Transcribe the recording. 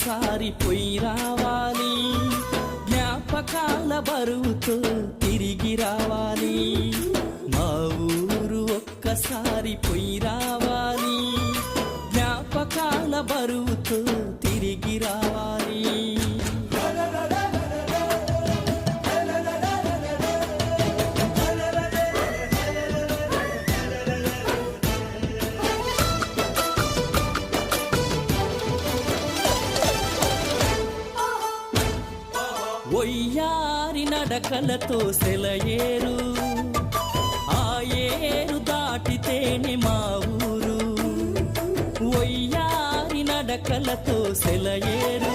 ఒక్కసారి పోయి రావాలి, జ్ఞాపకాల బరువుతో తిరిగి రావాలి. మా ఊరు ఒక్కసారి పోయి రావాలి, జ్ఞాపకాల బరువుతో తిరిగి రావాలి. ఒయ్యారి నడకలతో సెలయేరు, ఆ ఏరు దాటితేనే మా ఊరు. ఒయ్యారి నడకలతో సెలయేరు,